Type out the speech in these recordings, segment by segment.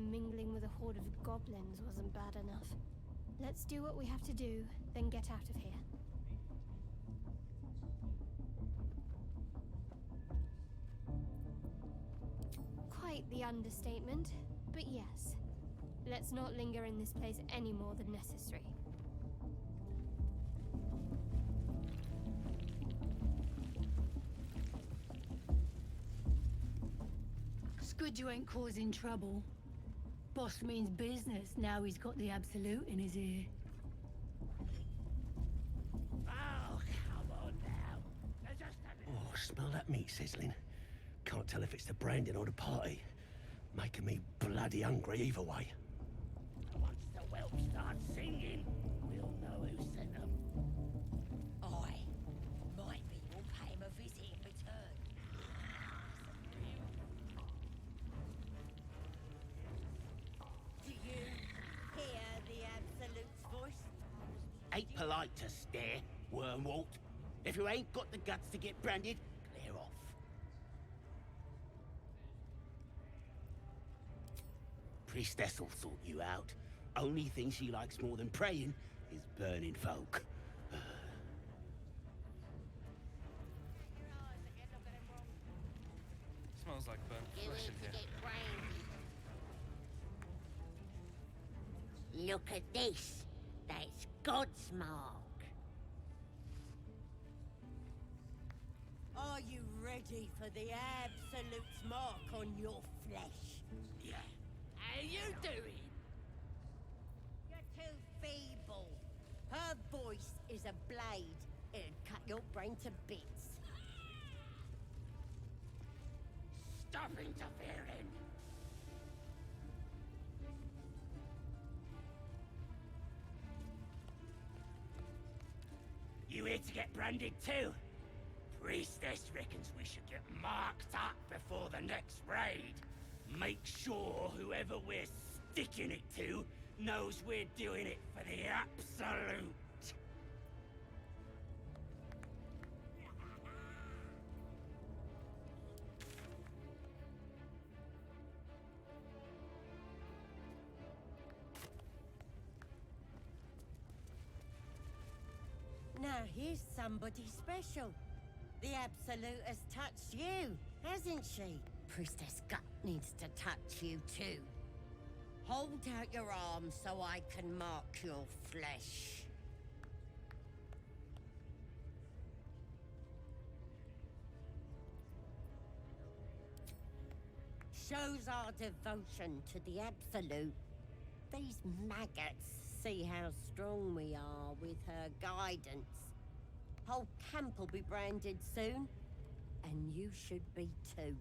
mingling with a horde of goblins wasn't bad enough. Let's do what we have to do, then get out of here. Quite the understatement, but yes. Let's not linger in this place any more than necessary. It's good you ain't causing trouble. Boss means business now he's got the Absolute in his ear. Oh, come on now. They're just Oh, smell that meat sizzling. Can't tell if it's the branding or the party. Making me bloody hungry either way. Once the whelp starts singing, we'll know who sent them. Aye. Might be we'll pay him a visit in return. Do you hear the Absolute's voice? Ain't polite to stare, Wormwalt. If you ain't got the guts to get branded, clear off. Priestess will sort you out. Only thing she likes more than praying is burning folk. Smells like burnt flesh in here. Look at this. That's God's mark. Are you ready for the Absolute's mark on your flesh? Yeah. How you doing? You're too feeble. Her voice is a blade. It'll cut your brain to bits. Stop interfering! You here to get branded too? Priestess reckons we should get marked up before the next raid. Make sure whoever we're sticking it to knows we're doing it for the Absolute. Now here's somebody special. The Absolute has touched you, hasn't she? Priestess Gut needs to touch you too. Hold out your arm so I can mark your flesh. Shows our devotion to the Absolute. These maggots see how strong we are with her guidance. Whole camp will be branded soon, and you should be too.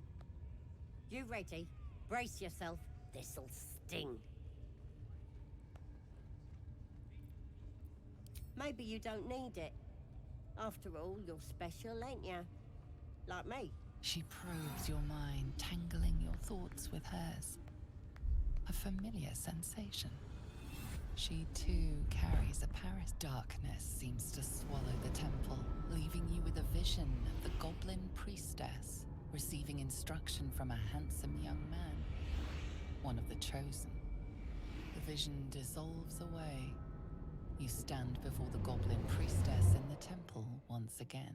You ready? Brace yourself. This'll sting. Maybe you don't need it. After all, you're special, ain't you? Like me. She probes your mind, tangling your thoughts with hers. A familiar sensation. She too carries a Paris. Darkness seems to swallow the temple, leaving you with a vision of the goblin priestess receiving instruction from a handsome young man, one of the chosen. The vision dissolves away. You stand before the goblin priestess in the temple once again.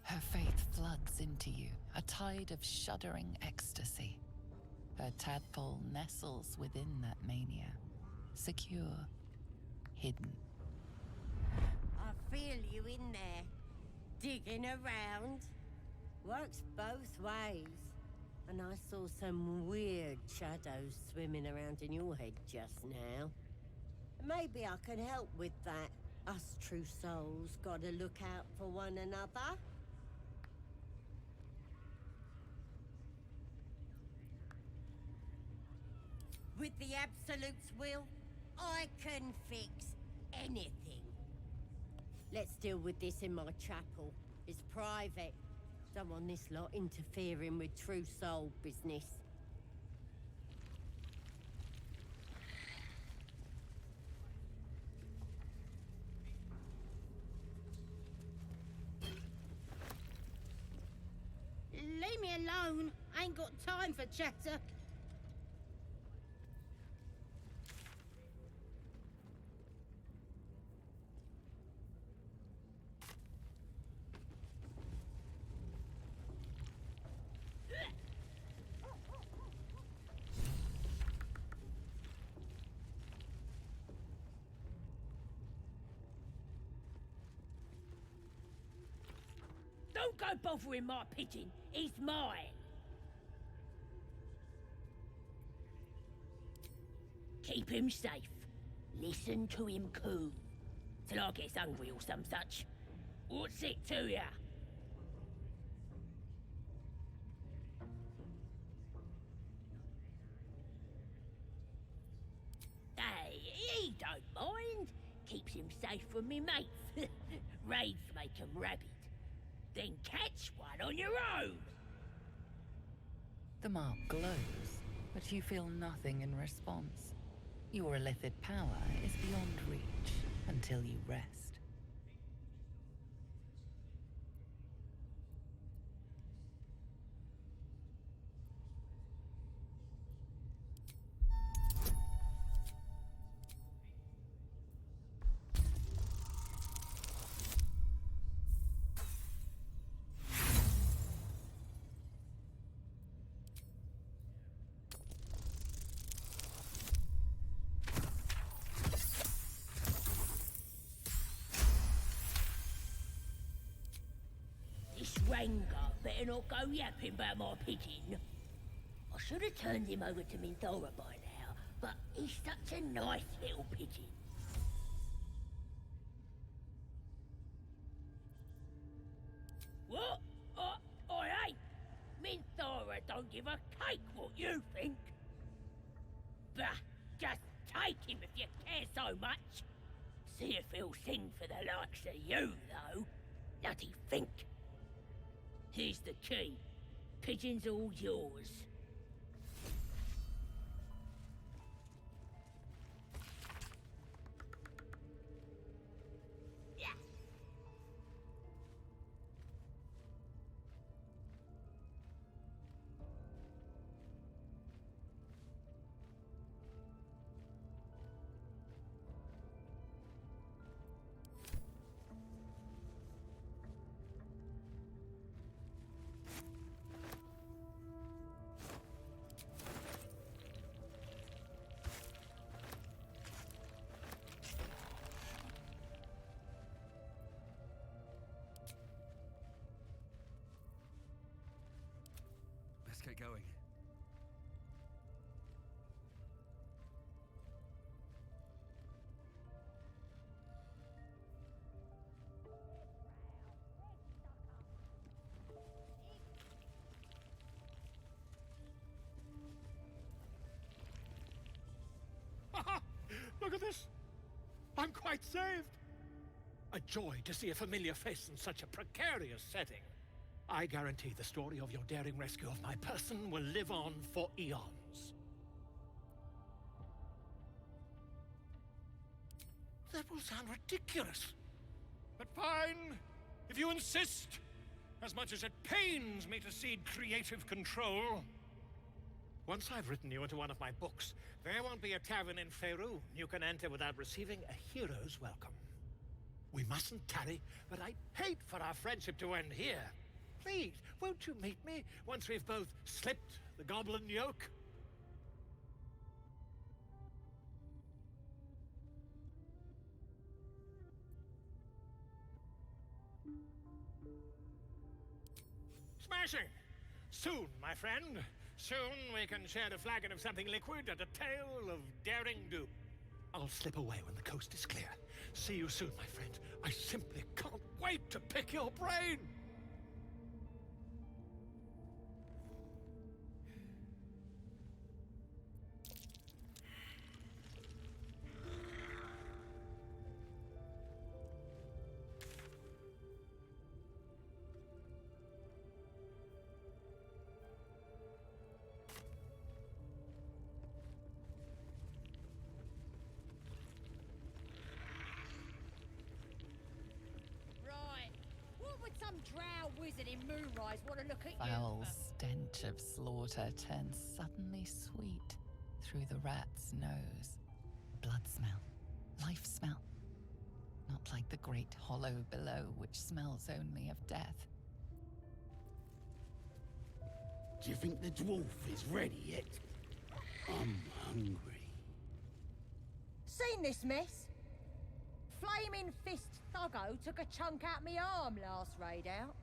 Her faith floods into you, a tide of shuddering ecstasy. Her tadpole nestles within that mania, secure, hidden. I feel you in there, digging around. Works both ways. And I saw some weird shadows swimming around in your head just now. Maybe I can help with that. Us true souls gotta look out for one another. With the Absolute's will, I can fix anything. Let's deal with this in my chapel. It's private. Don't want this lot interfering with true soul business. Leave me alone. I ain't got time for chatter. Don't go bothering my pigeon. He's mine. Keep him safe. Listen to him coo. Till I gets hungry or some such. What's it to ya? Hey, he don't mind. Keeps him safe from me mates. Raids make 'em rabid. Then catch one on your own. The mark glows, but you feel nothing in response. Your illithid power is beyond reach until you rest. This Ranger better not go yapping about my pigeon. I should have turned him over to Minthora by now, but he's such a nice little pigeon. What? I ain't. Minthora don't give a cake what you think. Bah, just take him if you care so much. See if he'll sing for the likes of you, though. Bloody think. Here's the key. Pigeon's all yours. Let's get going. Look at this! I'm quite saved! A joy to see a familiar face in such a precarious setting. I guarantee the story of your daring rescue of my person will live on for eons. That will sound ridiculous. But fine, if you insist. As much as it pains me to cede creative control. Once I've written you into one of my books, there won't be a tavern in Faerun you can enter without receiving a hero's welcome. We mustn't tarry, but I'd hate for our friendship to end here. Please, won't you meet me once we've both slipped the goblin yoke? Smashing! Soon, my friend. Soon we can share a flagon of something liquid and a tale of daring do. I'll slip away when the coast is clear. See you soon, my friend. I simply can't wait to pick your brain! Right. What would some drow wizard in Moonrise want to look at Foul you? stench of slaughter turns suddenly sweet through the rat's nose. Blood smell, life smell. Not like the great hollow below, which smells only of death. Do you think the dwarf is ready yet? I'm hungry. Seen this mess? Flaming Fist Thuggo took a chunk out me arm last raid out.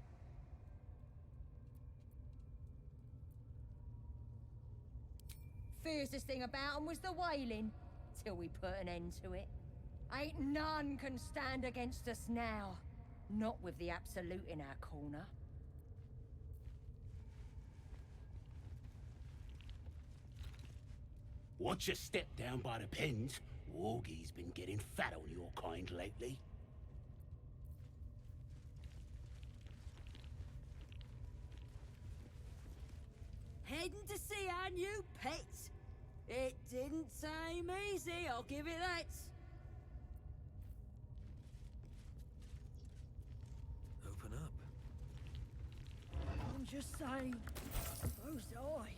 Fiercest thing about 'em was the wailing, till we put an end to it. Ain't none can stand against us now. Not with the Absolute in our corner. Watch your step down by the pens. Wargie's been getting fat on your kind lately. Heading to see our new pet. It didn't seem easy, I'll give it that. Open up. I'm just saying, those eyes.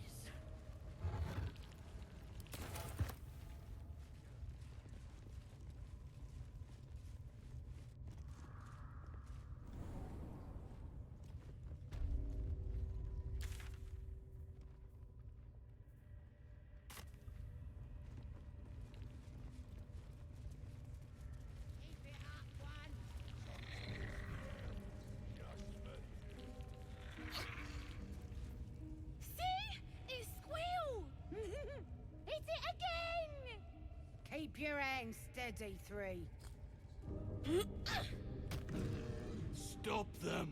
Keep your hands steady, Three. Stop them!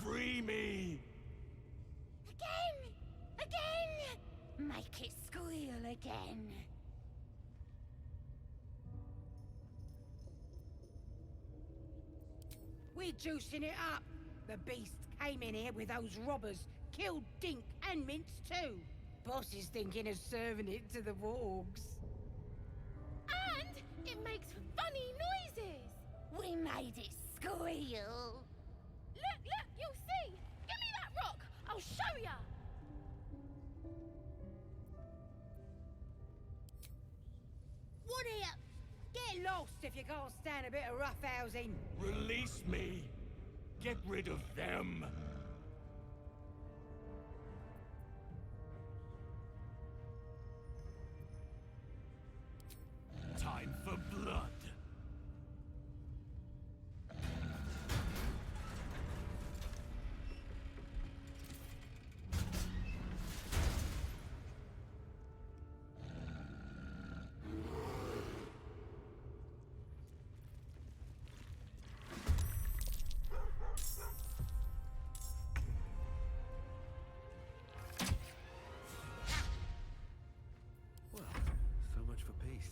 Free me! Again! Again! Make it squeal again. We're juicing it up. The beast came in here with those robbers, killed Dink and Mince too. Boss is thinking of serving it to the wargs. And it makes funny noises. We made it squeal. Look, you'll see. Give me that rock. I'll show ya. What here? Get lost if you can't stand a bit of roughhousing. Release me! Get rid of them! Time for blood! Well, so much for peace.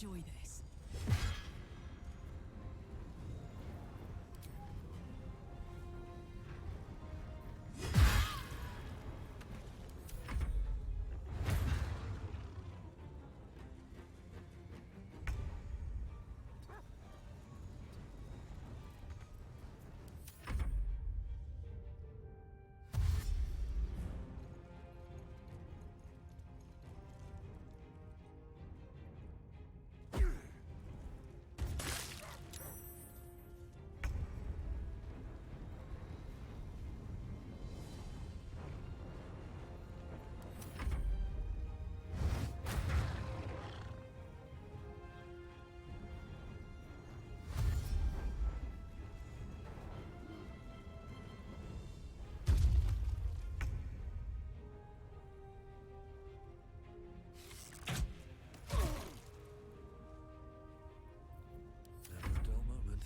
enjoy this. Never a dull moment.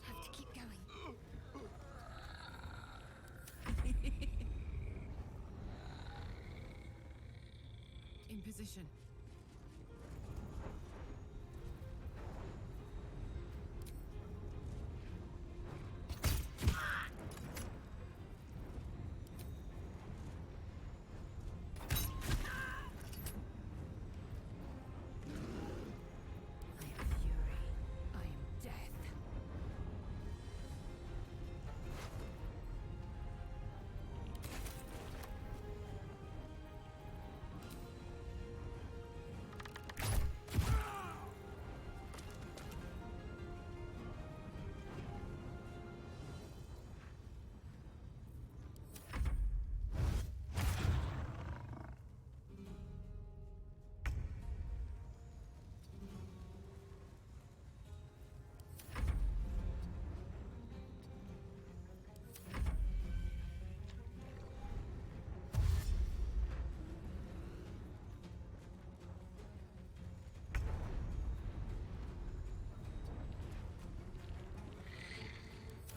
Have to keep going. In position. I am fury. I am death.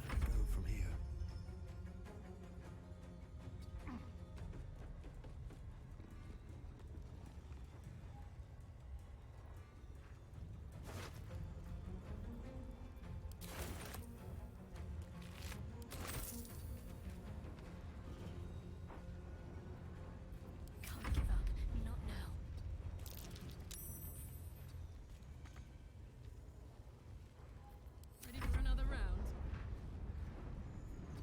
Where to go from here? Can't give up. Not now. Ready for another round?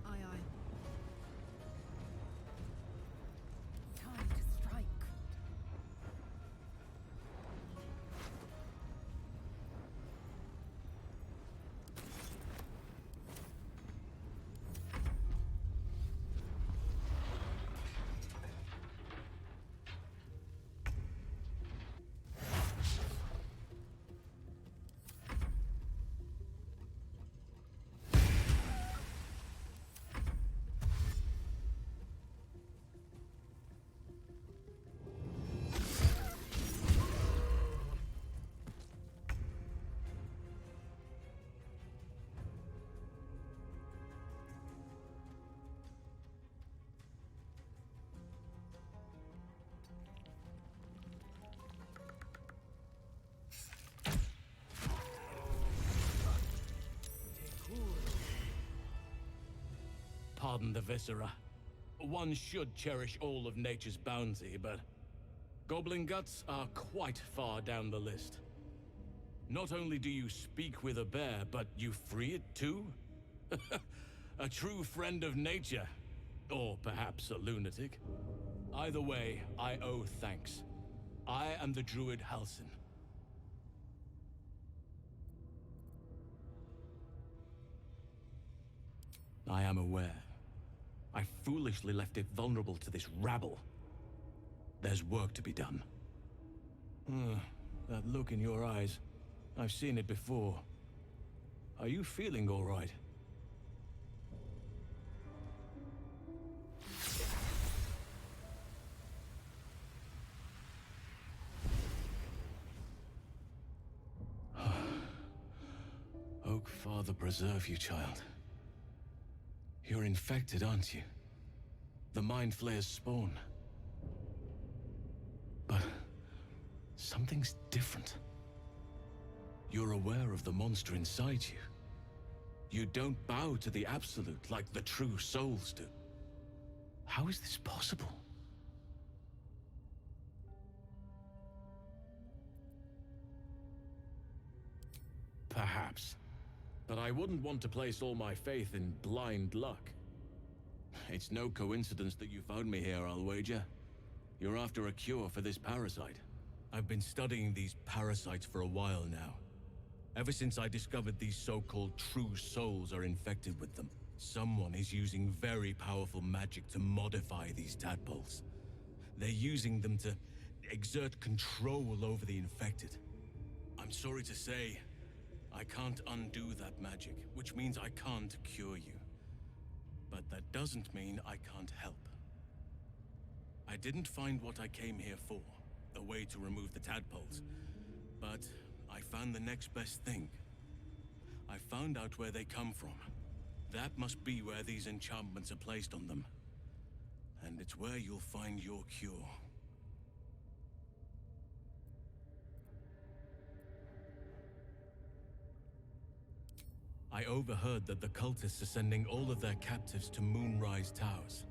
Aye, aye. Time to strike. Pardon the viscera. One should cherish all of nature's bounty, but goblin guts are quite far down the list. Not only do you speak with a bear, but you free it too? A true friend of nature. Or perhaps a lunatic. Either way, I owe thanks. I am the druid Halsin. I am aware. I foolishly left it vulnerable to this rabble. There's work to be done. That look in your eyes. I've seen it before. Are you feeling all right? Oak Father preserve you, child. You're infected, aren't you? The Mind Flayer's spawn. But something's different. You're aware of the monster inside you. You don't bow to the Absolute like the true souls do. How is this possible? Perhaps. But I wouldn't want to place all my faith in blind luck. It's no coincidence that you found me here, I'll wager. You're after a cure for this parasite. I've been studying these parasites for a while now. Ever since I discovered these so-called true souls are infected with them. Someone is using very powerful magic to modify these tadpoles. They're using them to exert control over the infected. I'm sorry to say, I can't undo that magic, which means I can't cure you. But that doesn't mean I can't help. I didn't find what I came here for, a way to remove the tadpoles. But I found the next best thing. I found out where they come from. That must be where these enchantments are placed on them. And it's where you'll find your cure. I overheard that the cultists are sending all of their captives to Moonrise Towers.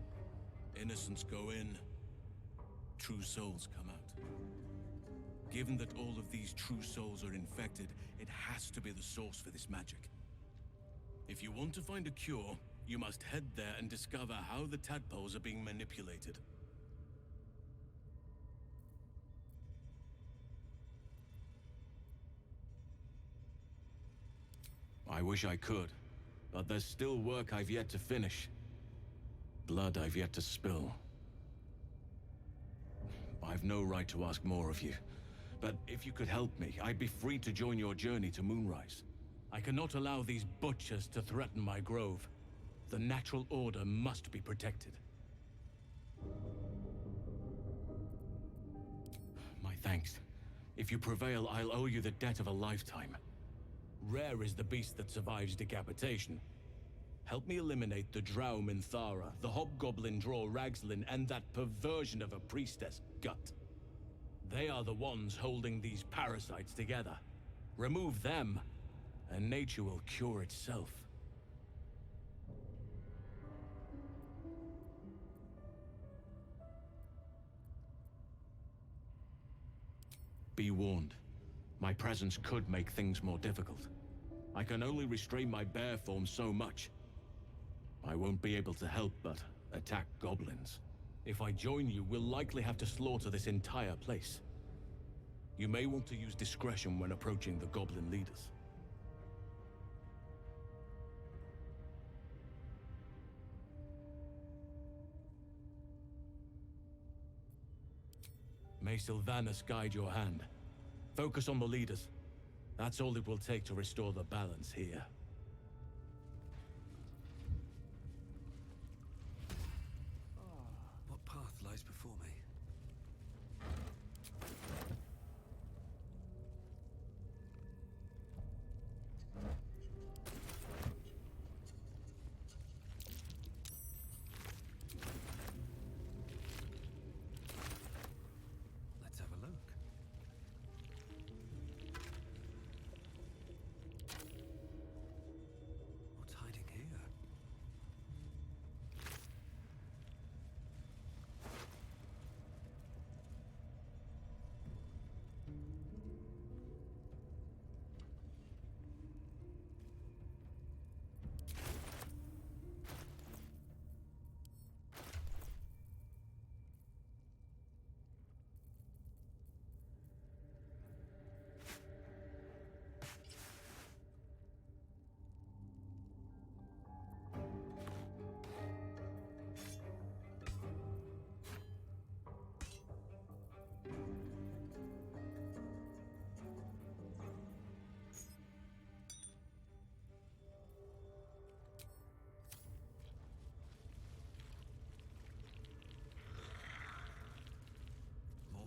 Innocents go in, true souls come out. Given that all of these true souls are infected, it has to be the source for this magic. If you want to find a cure, you must head there and discover how the tadpoles are being manipulated. I wish I could, but there's still work I've yet to finish. Blood I've yet to spill. I've no right to ask more of you, but if you could help me, I'd be free to join your journey to Moonrise. I cannot allow these butchers to threaten my grove. The natural order must be protected. My thanks. If you prevail, I'll owe you the debt of a lifetime. Rare is the beast that survives decapitation. Help me eliminate the Drow Minthara, the Hobgoblin Draw Ragslin, and that perversion of a priestess, Gut. They are the ones holding these parasites together. Remove them, and nature will cure itself. Be warned. My presence could make things more difficult. I can only restrain my bear form so much. I won't be able to help but attack goblins. If I join you, we'll likely have to slaughter this entire place. You may want to use discretion when approaching the goblin leaders. May Sylvanas guide your hand. Focus on the leaders. That's all it will take to restore the balance here. What path lies before me? Let's have a look.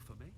for me.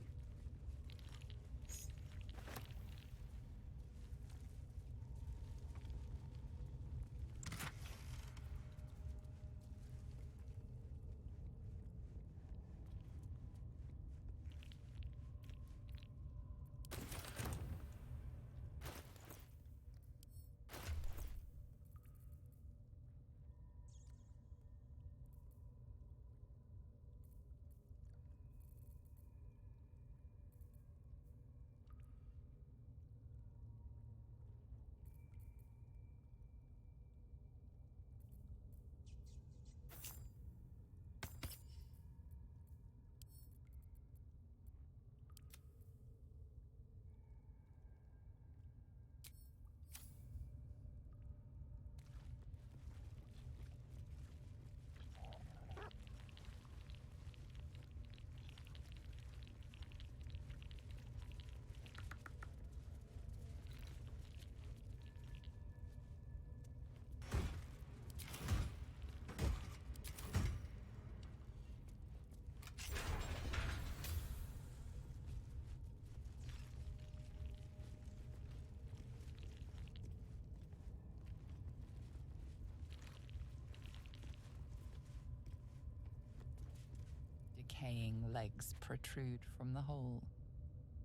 Decaying legs protrude from the hole.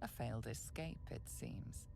A failed escape, it seems.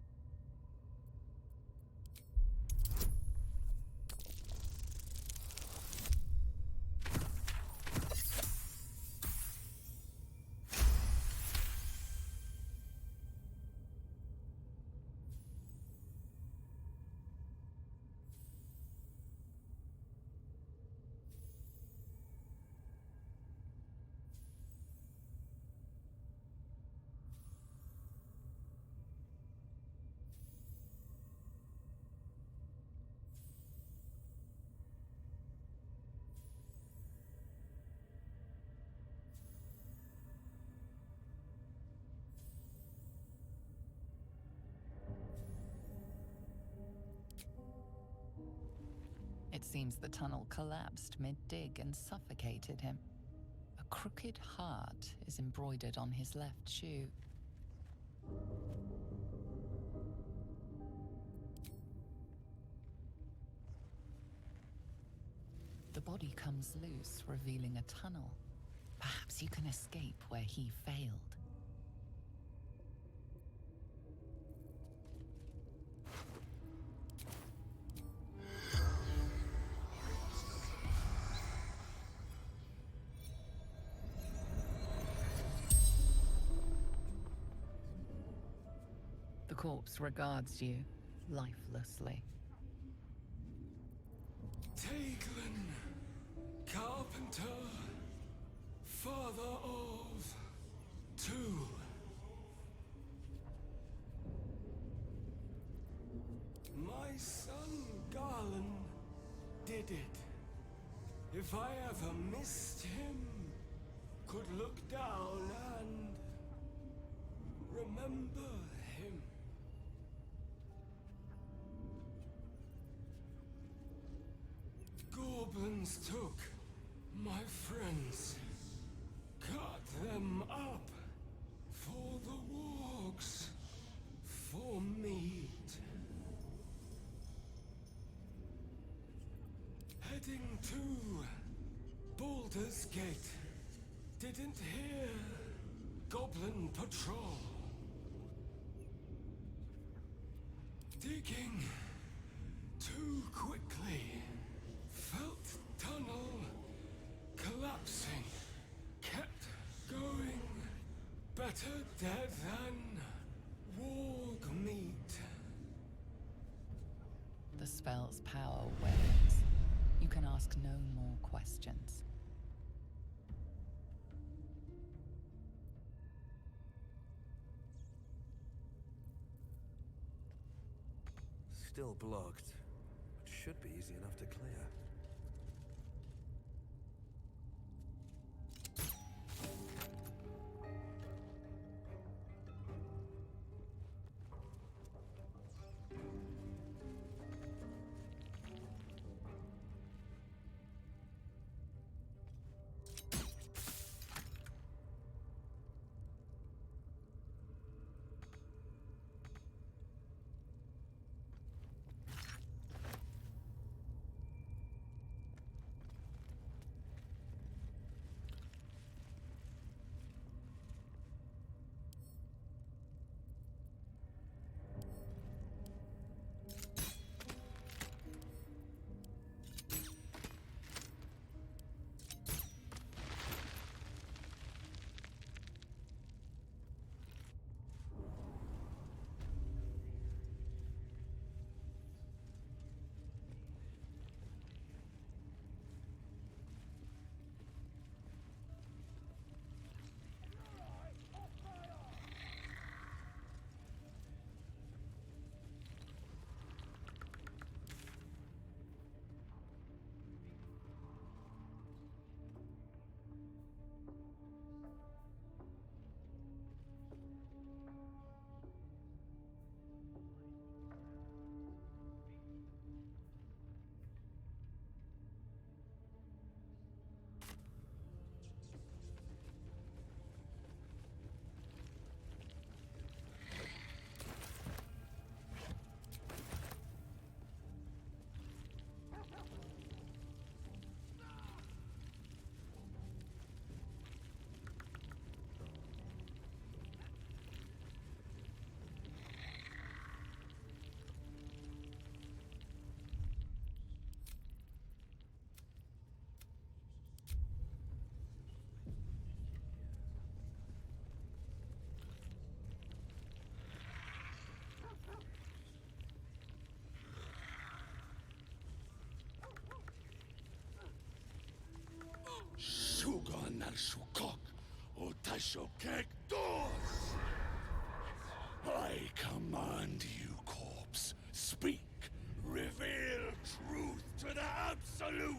It seems the tunnel collapsed mid-dig and suffocated him. A crooked heart is embroidered on his left shoe. The body comes loose, revealing a tunnel. Perhaps you can escape where he failed. The corpse regards you, lifelessly. Taglin, carpenter, father of two. My son Garland did it. If I ever missed him, could look down and remember him. Goblins took my friends, cut them up for the wargs, for meat. Heading to Baldur's Gate. Didn't hear Goblin Patrol. Digging too quickly. Felt tunnel collapsing. Kept going. Better dead than warg meat. The spell's power wanes. You can ask no more questions. Still blocked, but should be easy enough to clear. Nashukok, Otashokek doors! I command you, corpse. Speak. Reveal truth to the Absolute!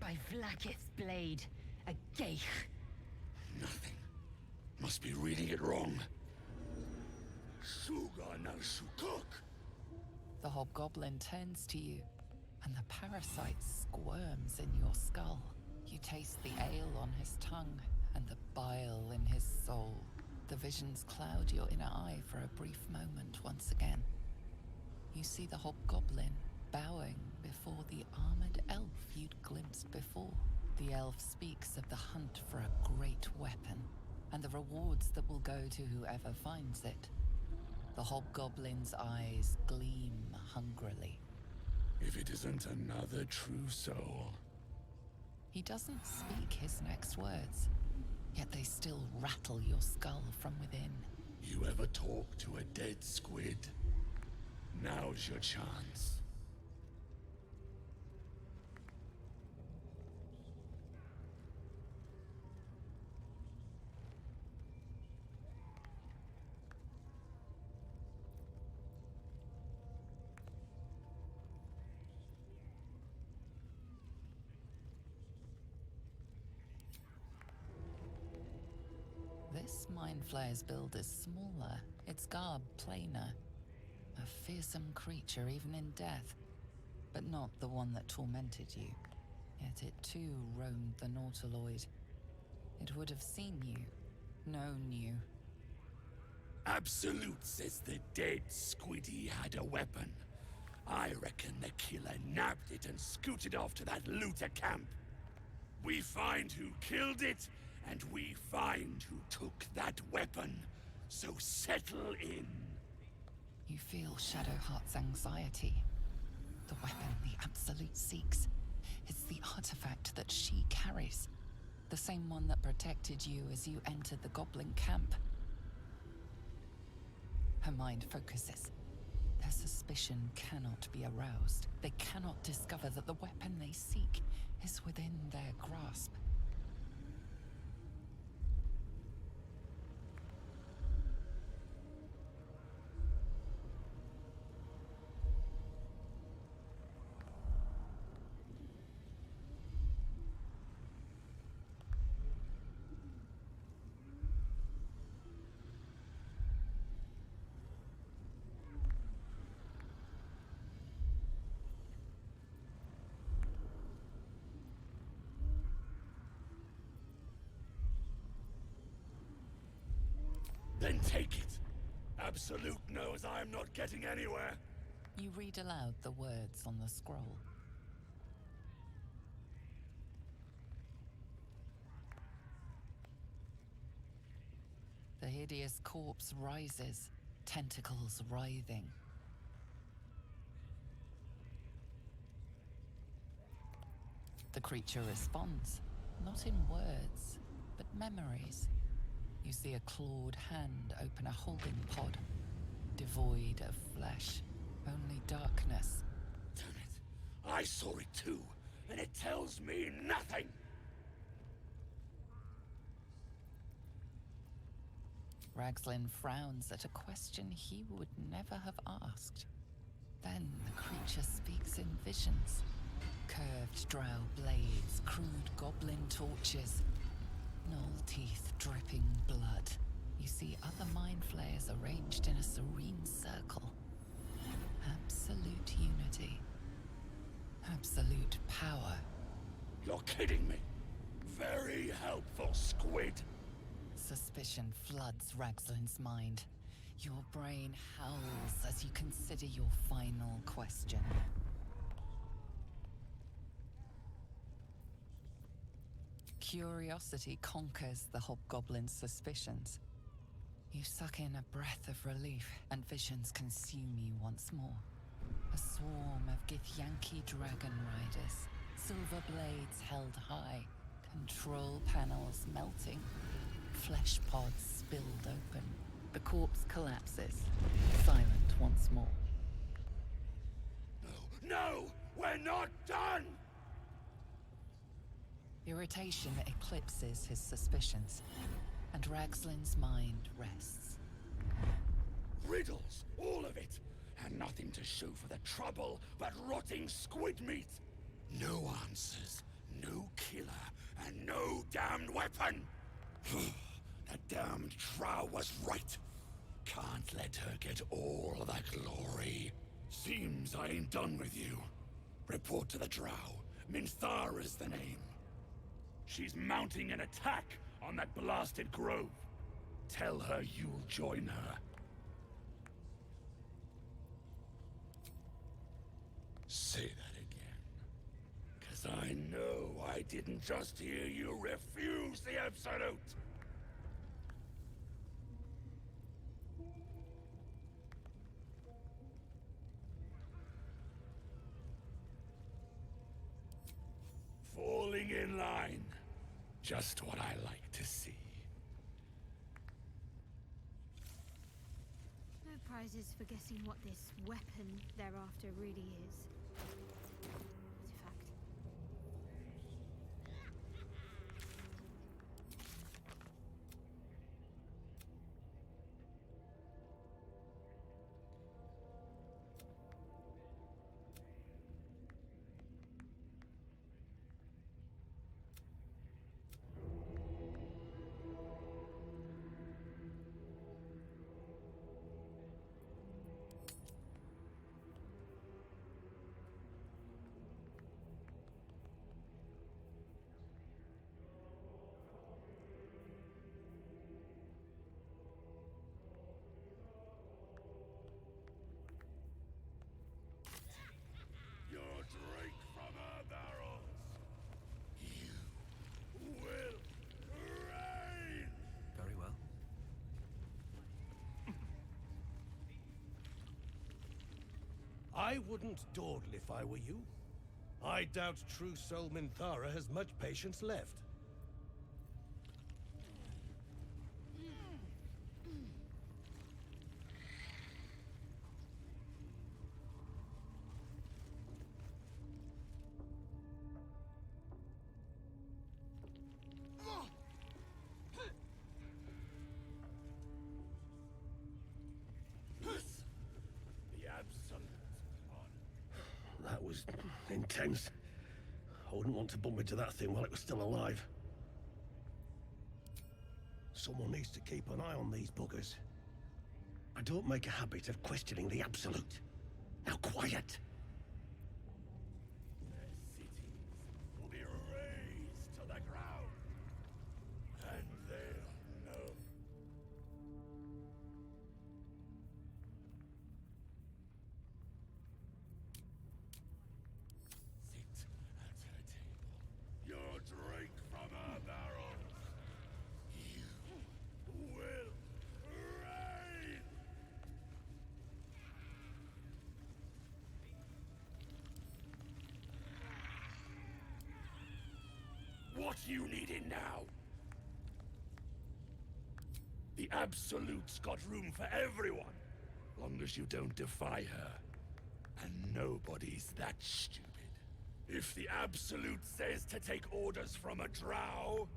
By Vlaakith's blade, a geich. Nothing. Must be reading it wrong. Suga no Shukok. The hobgoblin turns to you, and the parasite squirms in your skull. You taste the ale on his tongue and the bile in his soul. The visions cloud your inner eye for a brief moment once again. You see the hobgoblin bowing before the armored elf you'd glimpsed before. The elf speaks of the hunt for a great weapon, and the rewards that will go to whoever finds it. The hobgoblin's eyes gleam hungrily. If it isn't another true soul. He doesn't speak his next words, yet they still rattle your skull from within. You ever talk to a dead squid? Now's your chance. This mind flayer's build is smaller, its garb plainer. A fearsome creature even in death, but not the one that tormented you. Yet it too roamed the Nautiloid. It would have seen you, known you. Absolute says the dead squiddy had a weapon. I reckon the killer nabbed it and scooted off to that looter camp. We find who killed it, and we find who took that weapon. So settle in. You feel Shadowheart's anxiety. The weapon the Absolute seeks. It's the artifact that she carries. The same one that protected you as you entered the goblin camp. Her mind focuses. Their suspicion cannot be aroused. They cannot discover that the weapon they seek is within their grasp. Then take it. Absolute knows I'm not getting anywhere. You read aloud the words on the scroll. The hideous corpse rises, tentacles writhing. The creature responds, not in words, but memories. You see a clawed hand open a holding pod, devoid of flesh, only darkness. Damn it. I saw it too, and it tells me nothing. Ragslin frowns at a question he would never have asked. Then the creature speaks in visions. Curved drow blades, crude goblin torches, gnoll teeth dripping blood. You see other mind flayers arranged in a serene circle. Absolute unity. Absolute power. You're kidding me. Very helpful, squid. Suspicion floods Ragslin's mind. Your brain howls as you consider your final question. Curiosity conquers the hobgoblin's suspicions. You suck in a breath of relief, and visions consume you once more. A swarm of Githyanki dragon riders, silver blades held high, control panels melting, flesh pods spilled open. The corpse collapses, silent once more. No, no! We're not done! Irritation eclipses his suspicions, and Ragslin's mind rests. Riddles, all of it, and nothing to show for the trouble but rotting squid meat. No answers, no killer, and no damned weapon. The damned Drow was right. Can't let her get all the glory. Seems I ain't done with you. Report to the Drow. Minthara's the name. She's mounting an attack on that blasted grove. Tell her you'll join her. Say that again. 'Cause I know I didn't just hear you refuse the Absolute. Falling in line. Just what I like to see. No prizes for guessing what this weapon thereafter really is. Artifact. Your drink from her barrels. You will reign. Very well. I wouldn't dawdle if I were you. I doubt true soul Minthara has much patience left. The Absolute on. That was intense. I wouldn't want to bump into that thing while it was still alive. Someone needs to keep an eye on these buggers. I don't make a habit of questioning the Absolute. Now quiet! Their cities will be razed to the ground. And they'll know. Sit at her table. Your drink from her barrels. You will reign. What you needing now? The Absolute's got room for everyone, long as you don't defy her. And nobody's that stupid. If the Absolute says to take orders from a Drow,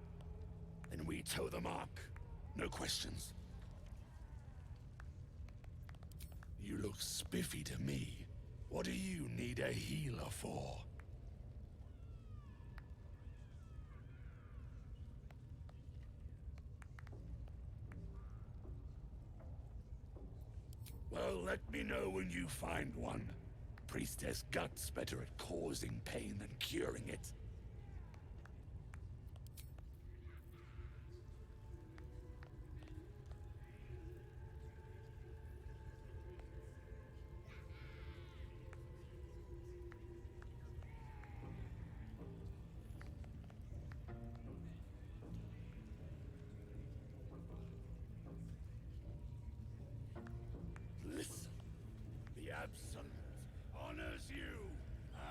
then we toe the mark. No questions. You look spiffy to me. What do you need a healer for? Well, let me know when you find one. Priestess Gut's better at causing pain than curing it. Listen, the Absolute honors you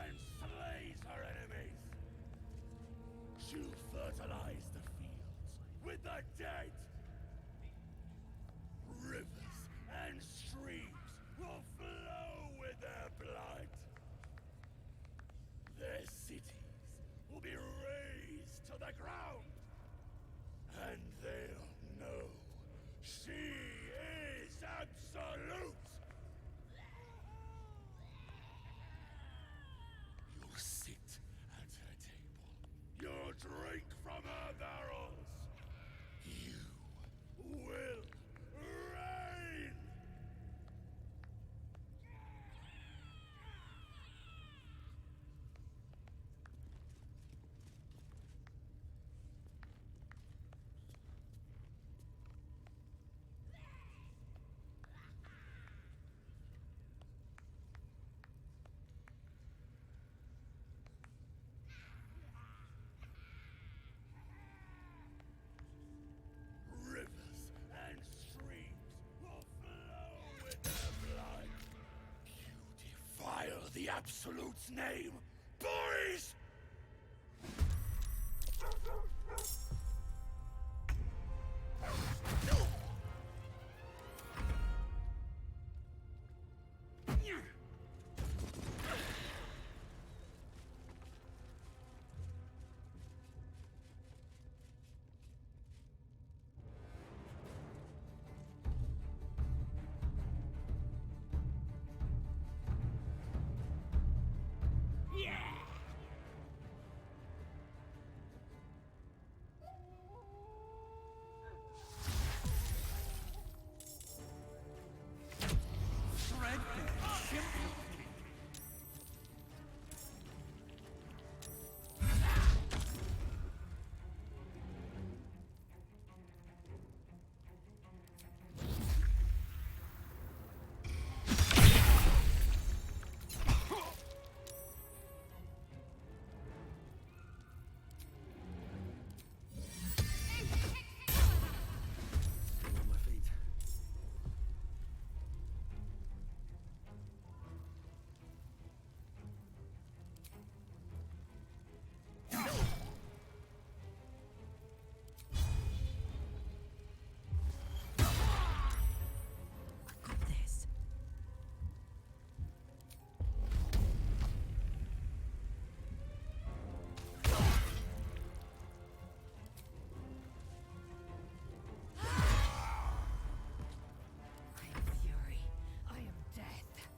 and slays her enemies. She'll fertilize the fields with the dead. Rivers and streams will flow with their blood. Their cities will be razed to Absolute's name, boys! On my feet. This. I am fury. I am death.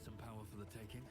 Some power for the taking.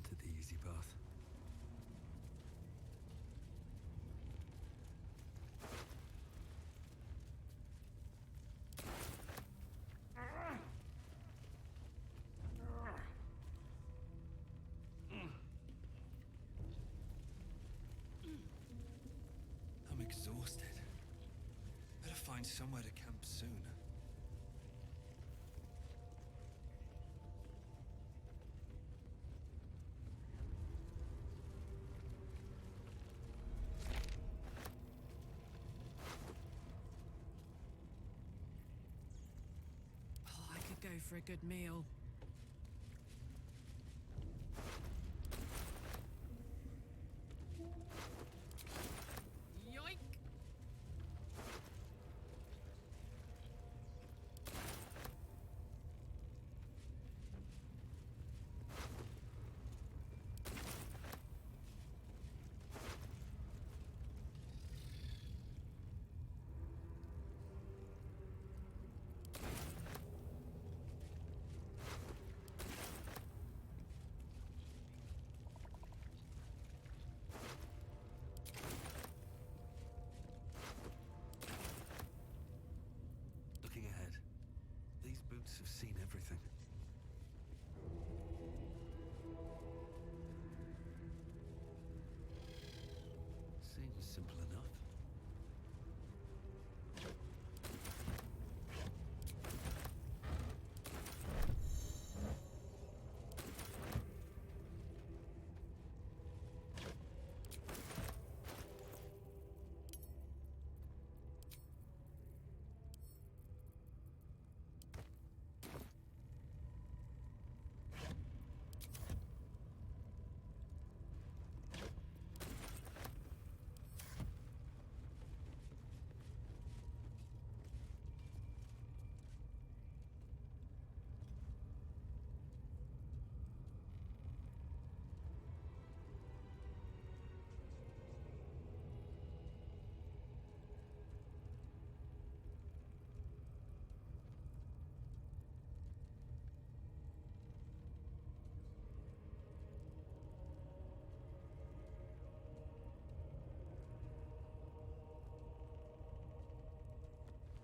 wanted the easy path. I'm exhausted. Better find somewhere to camp soon. Oh, I could go for a good meal. Yoink! Looking ahead, these boots have seen everything. Seems simple enough.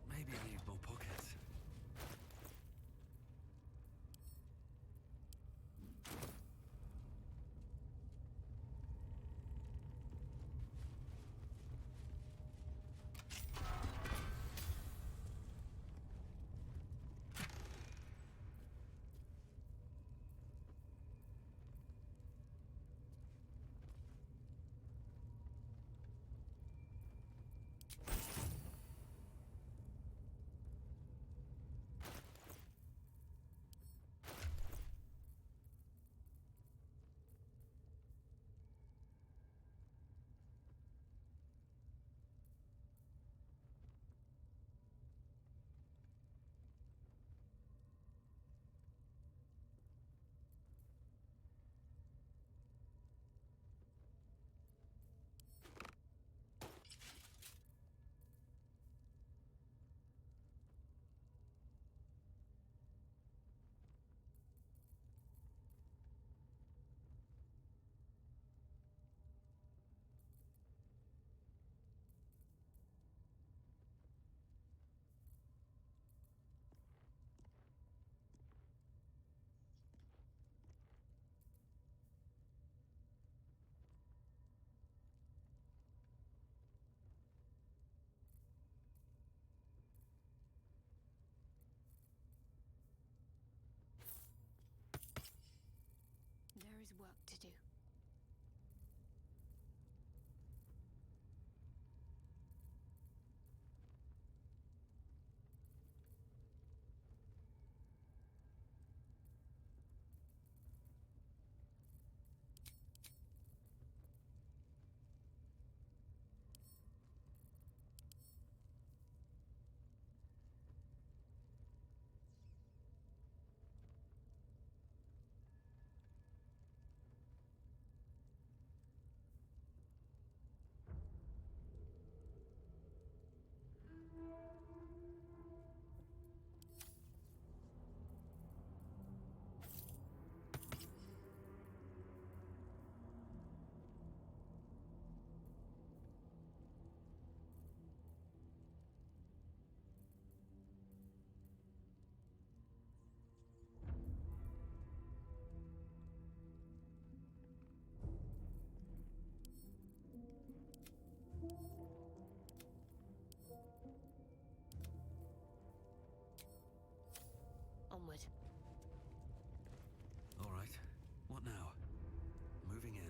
Maybe I need more pockets. There is work to do. Not now. Moving in.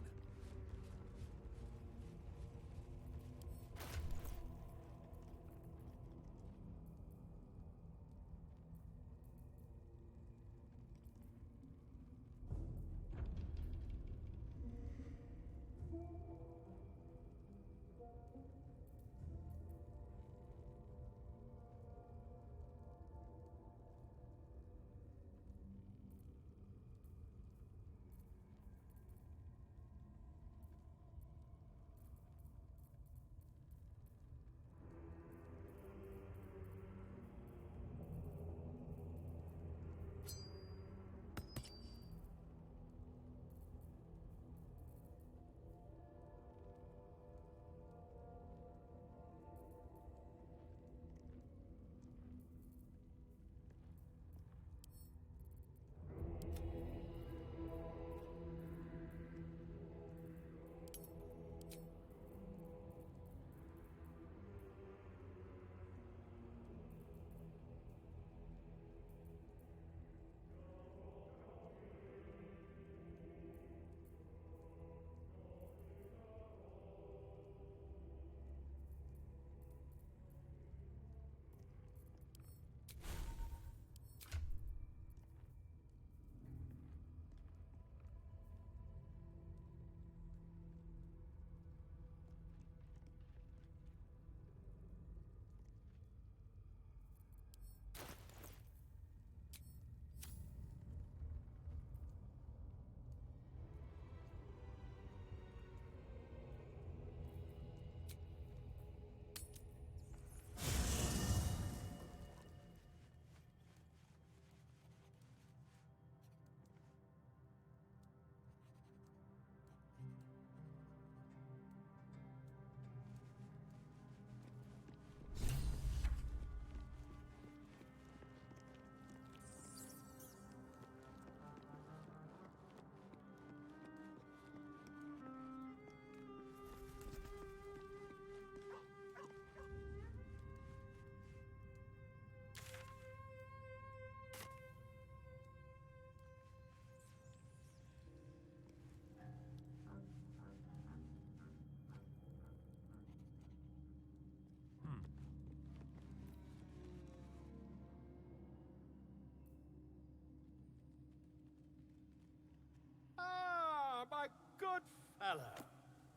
Ah, my good fellow.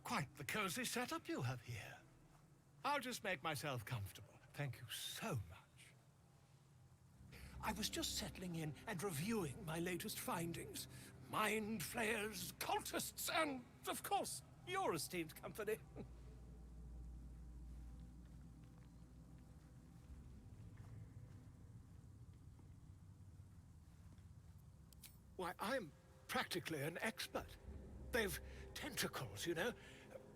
Quite the cozy setup you have here. I'll just make myself comfortable. Thank you so much. I was just settling in and reviewing my latest findings. Mind flayers, cultists, and, of course, your esteemed company. Why, I'm practically an expert. They've tentacles, you know?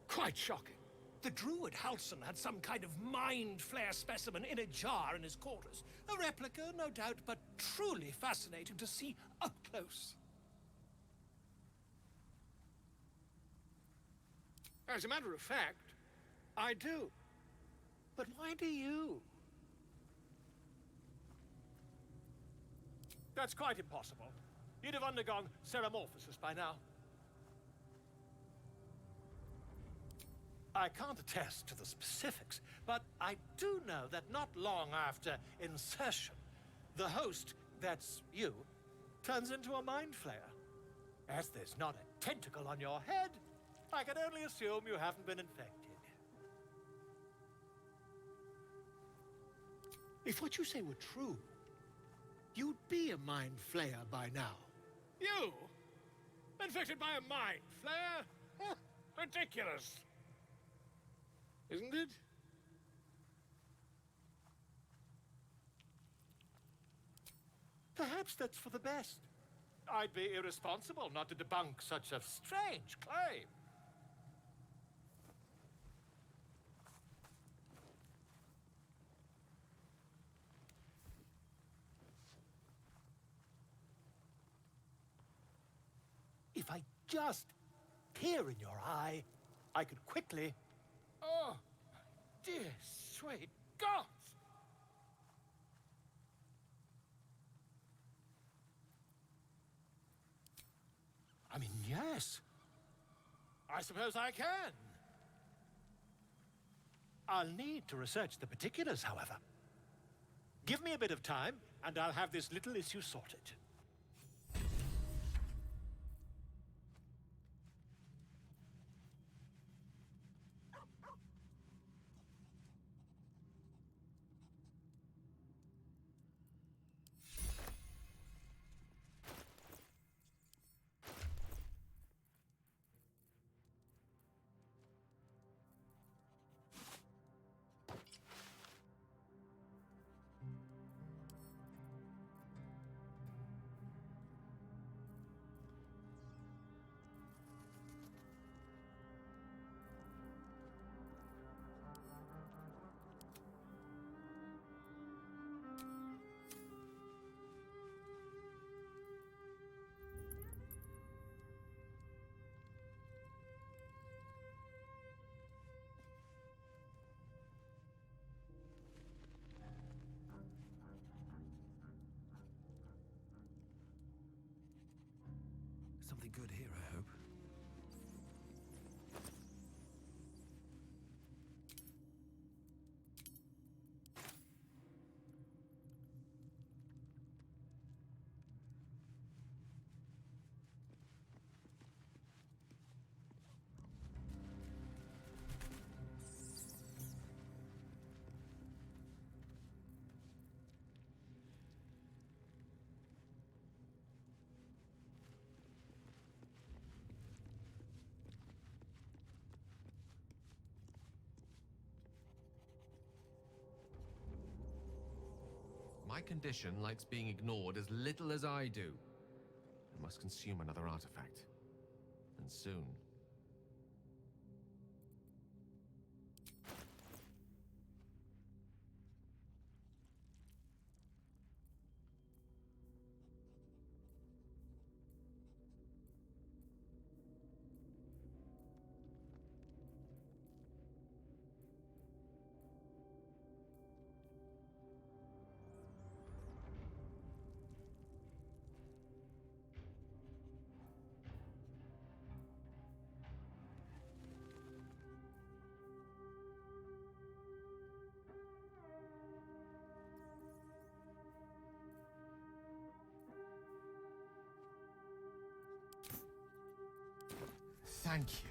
Quite shocking. The druid Halson had some kind of mind flare specimen in a jar in his quarters. A replica, no doubt, but truly fascinating to see up close. As a matter of fact, I do. But why do you? That's quite impossible. You'd have undergone ceramorphosis by now. I can't attest to the specifics, but I do know that not long after insertion, the host, that's you, turns into a mind flayer. As there's not a tentacle on your head, I can only assume you haven't been infected. If what you say were true, you'd be a mind flayer by now. You? Infected by a mind flare? Ridiculous. Isn't it? Perhaps that's for the best. I'd be irresponsible not to debunk such a strange claim. If I just peer in your eye, I could quickly... Oh, dear sweet gods! I'm in Yes. I suppose I can. I'll need to research the particulars, however. Give me a bit of time, and I'll have this little issue sorted. Something good here, I hope. My condition likes being ignored as little as I do. I must consume another artifact. And soon. Thank you.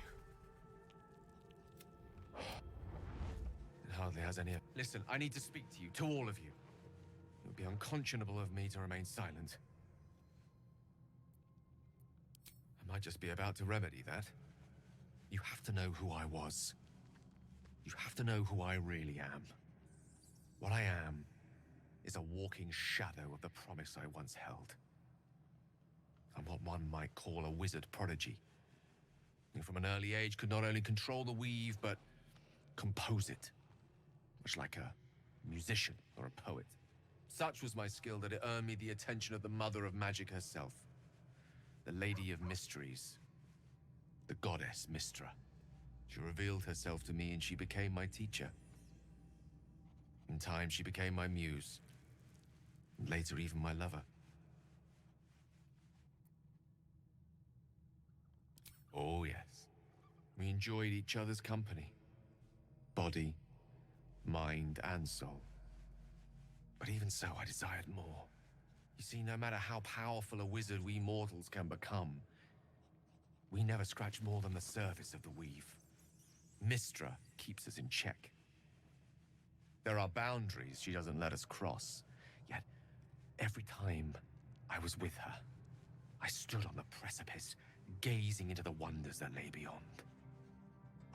It hardly has any... Listen, I need to speak to you, to all of you. It would be unconscionable of me to remain silent. I might just be about to remedy that. You have to know who I was. You have to know who I really am. What I am is a walking shadow of the promise I once held. I'm what one might call a wizard prodigy. Who from an early age could not only control the weave, but compose it. Much like a musician or a poet. Such was my skill that it earned me the attention of the mother of magic herself. The Lady of Mysteries. The goddess Mystra. She revealed herself to me and she became my teacher. In time, she became my muse. And later, even my lover. Oh, yes. We enjoyed each other's company. Body, mind, and soul. But even so, I desired more. You see, no matter how powerful a wizard we mortals can become, we never scratch more than the surface of the weave. Mystra keeps us in check. There are boundaries she doesn't let us cross. Yet, every time I was with her, I stood on the precipice, gazing into the wonders that lay beyond.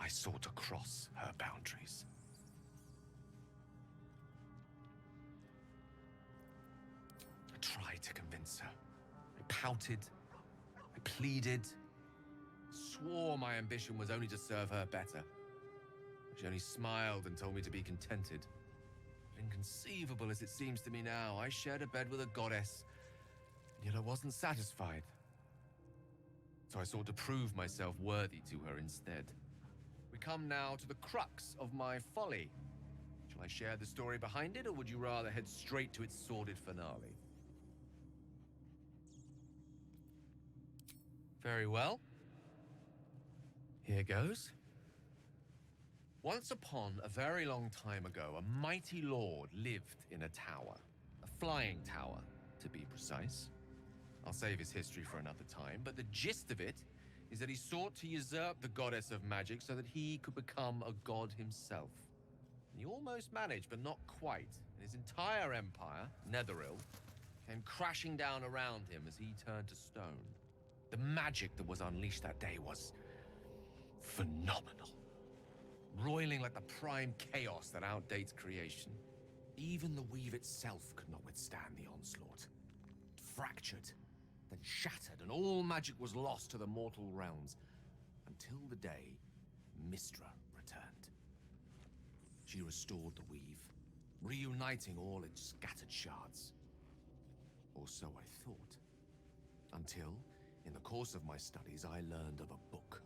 I sought to cross her boundaries. I tried to convince her. I pouted. I pleaded. Swore my ambition was only to serve her better. She only smiled and told me to be contented. Inconceivable as it seems to me now, I shared a bed with a goddess, yet I wasn't satisfied. So I sought to prove myself worthy to her instead. We come now to the crux of my folly. Shall I share the story behind it, or would you rather head straight to its sordid finale? Very well. Here goes. Once upon a very long time ago, a mighty lord lived in a tower. A flying tower, to be precise. I'll save his history for another time, but the gist of it is that he sought to usurp the goddess of magic so that he could become a god himself. And he almost managed, but not quite. And his entire empire, Netheril, came crashing down around him as he turned to stone. The magic that was unleashed that day was phenomenal. Roiling like the prime chaos that outdates creation. Even the weave itself could not withstand the onslaught. It fractured, then shattered, and all magic was lost to the mortal realms. Until the day Mistra returned. She restored the weave, reuniting all its scattered shards. Or so I thought. Until, in the course of my studies, I learned of a book.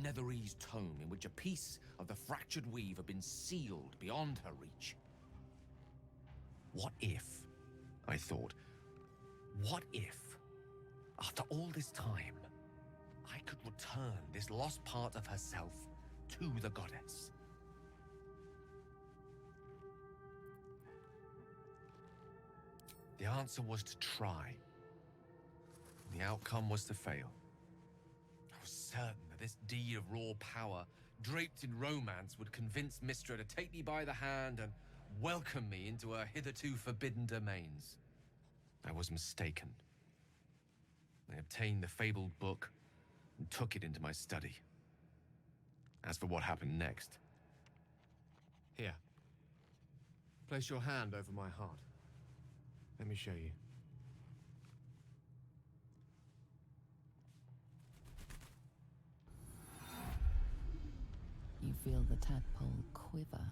Netherese tome in which a piece of the fractured weave had been sealed beyond her reach. What if, I thought, what if, after all this time, I could return this lost part of herself to the goddess? The answer was to try. The outcome was to fail. I was certain that this deed of raw power, draped in romance, would convince Mistra to take me by the hand and welcome me into her hitherto forbidden domains. I was mistaken. I obtained the fabled book and took it into my study. As for what happened next... Here. Place your hand over my heart. Let me show you. You feel the tadpole quiver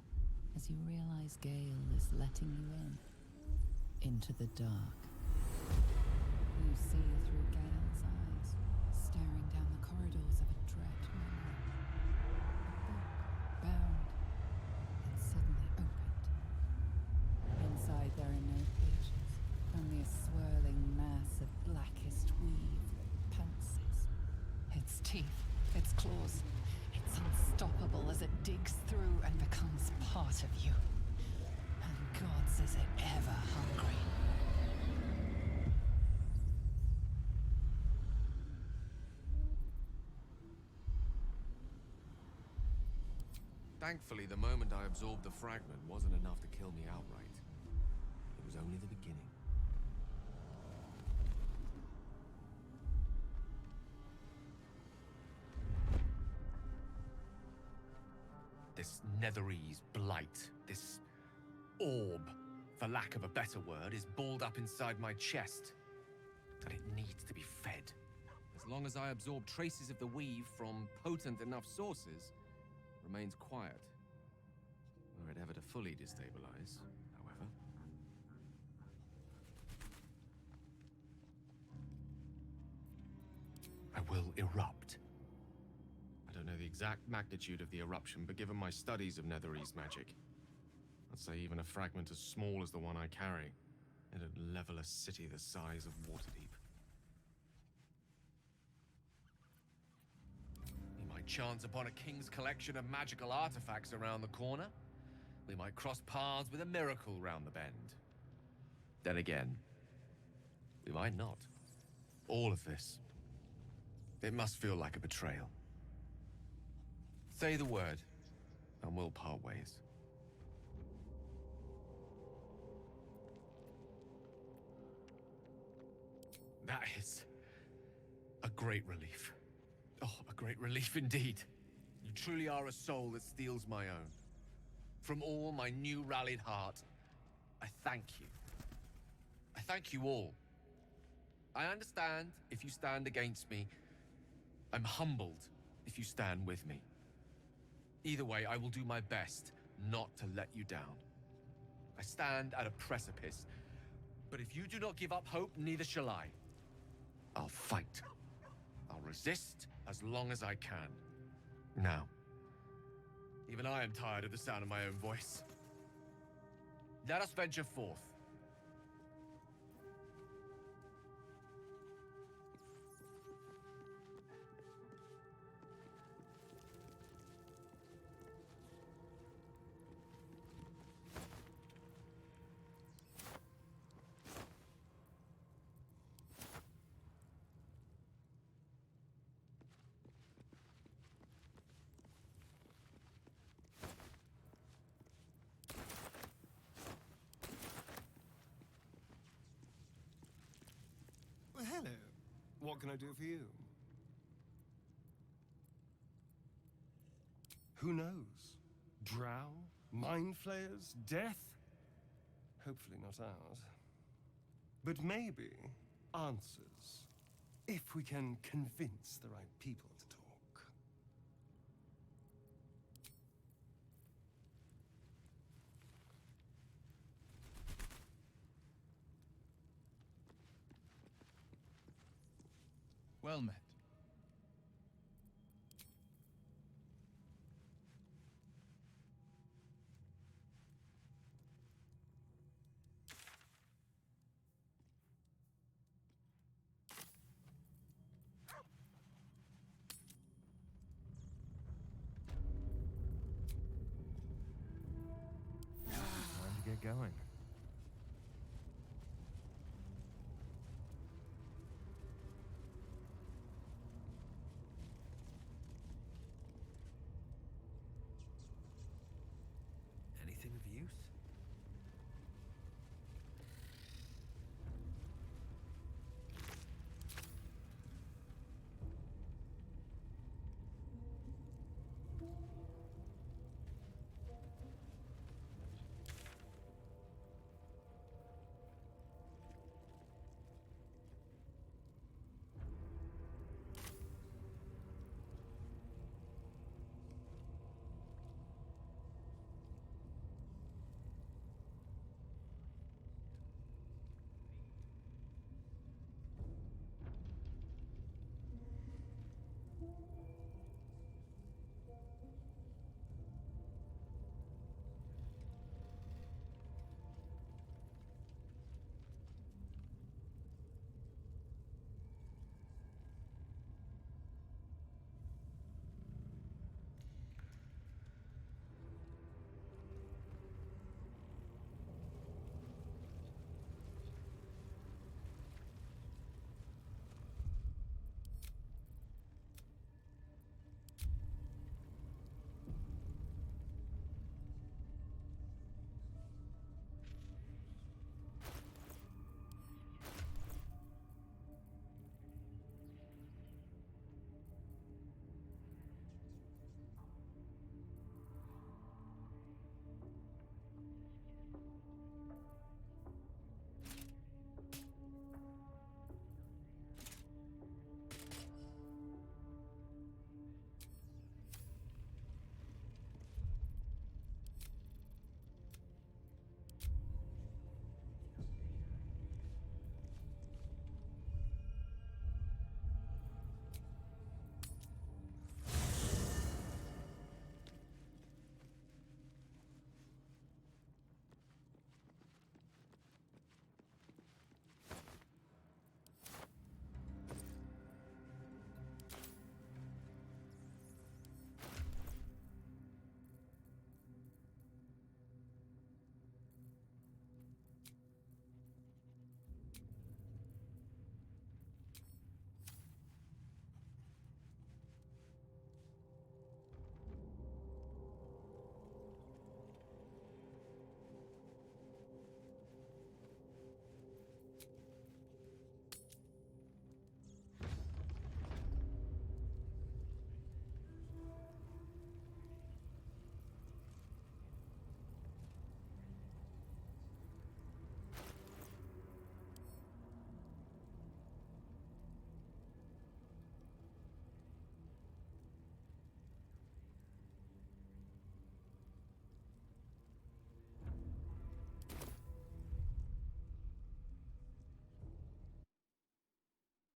as you realize Gale is letting you in. Into the dark. You see through Gale's eyes, staring down the corridors of a dread memory. A book, bound, and suddenly opened. Inside there are no pages, only a swirling mass of blackest weave that pounces. Its teeth, its claws, it's unstoppable as it digs through and becomes part of you. And gods, is it ever hungry. Thankfully, the moment I absorbed the fragment wasn't enough to kill me outright. It was only the beginning. This Netherese blight, this orb, for lack of a better word, is balled up inside my chest. And it needs to be fed. As long as I absorb traces of the weave from potent enough sources, it remains quiet. Were it ever to fully destabilize, however. I will erupt. I don't know the exact magnitude of the eruption, but given my studies of Netherese magic, I'd say even a fragment as small as the one I carry, it'd level a city the size of Waterdeep. We might chance upon a king's collection of magical artifacts around the corner. We might cross paths with a miracle round the bend. Then again, we might not. All of this, it must feel like a betrayal. Say the word, and we'll part ways. That is a great relief. Oh, a great relief indeed. You truly are a soul that steals my own. From all my new rallied heart, I thank you. I thank you all. I understand if you stand against me. I'm humbled if you stand with me. Either way, I will do my best not to let you down. I stand at a precipice, but if you do not give up hope, neither shall I. I'll fight. I'll resist as long as I can. Now, even I am tired of the sound of my own voice. Let us venture forth. What can I do for you? Who knows? Drow? Mind flayers? Death? Hopefully not ours. But maybe answers. If we can convince the right people to talk. Well met. Time to get going.